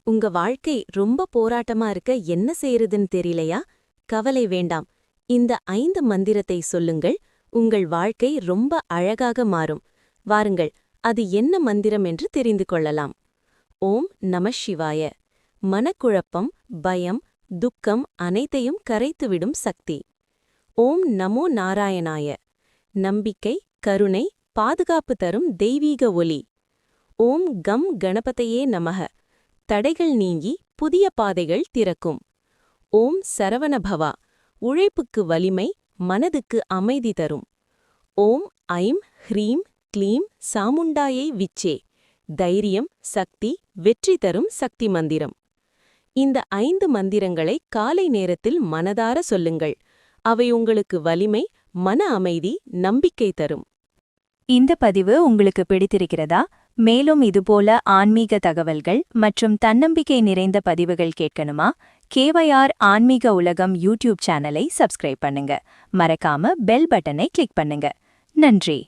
உங்க வாழ்க்கை ரொம்ப போராட்டமா இருக்க என்ன செய்யறதுன்னு தெரியலையா? கவலை வேண்டாம். இந்த 5 மந்திரத்தை சொல்லுங்கள். உங்கள் வாழ்க்கை ரொம்ப அழகாக மாறும். வாருங்கள், அது என்ன மந்திரம் என்று தெரிந்து கொள்ளலாம். ஓம் நம சிவாய. மனக்குழப்பம், பயம், துக்கம் அனைத்தையும் கரைத்துவிடும் சக்தி. ஓம் நமோ நாராயணாய. நம்பிக்கை, கருணை, பாதுகாப்பு தரும் தெய்வீக ஒலி. ஓம் கம் கணபதையே நமக. தடைகள் நீங்கி புதிய பாதைகள் திறக்கும். ஓம் சரவணபவா. உழைப்புக்கு வலிமை, மனதுக்கு அமைதி தரும். ஓம் ஐம் ஹ்ரீம் க்ளீம் சாமுண்டாயை விச்சே. தைரியம், சக்தி, வெற்றி தரும் சக்தி மந்திரம். இந்த 5 மந்திரங்களை காலை நேரத்தில் மனதார சொல்லுங்கள். அவை உங்களுக்கு வலிமை, மன அமைதி, நம்பிக்கை தரும். இந்த பதிவு உங்களுக்கு பிடித்திருக்கிறதா? மேலும் இதுபோல ஆன்மீக தகவல்கள் மற்றும் தன்னம்பிக்கை நிறைந்த பதிவுகள் கேட்கணுமா? கேவைஆர் ஆன்மீக உலகம் யூடியூப் சேனலை சப்ஸ்கிரைப் பண்ணுங்க. மறக்காம பெல் பட்டனை கிளிக் பண்ணுங்க. நன்றி.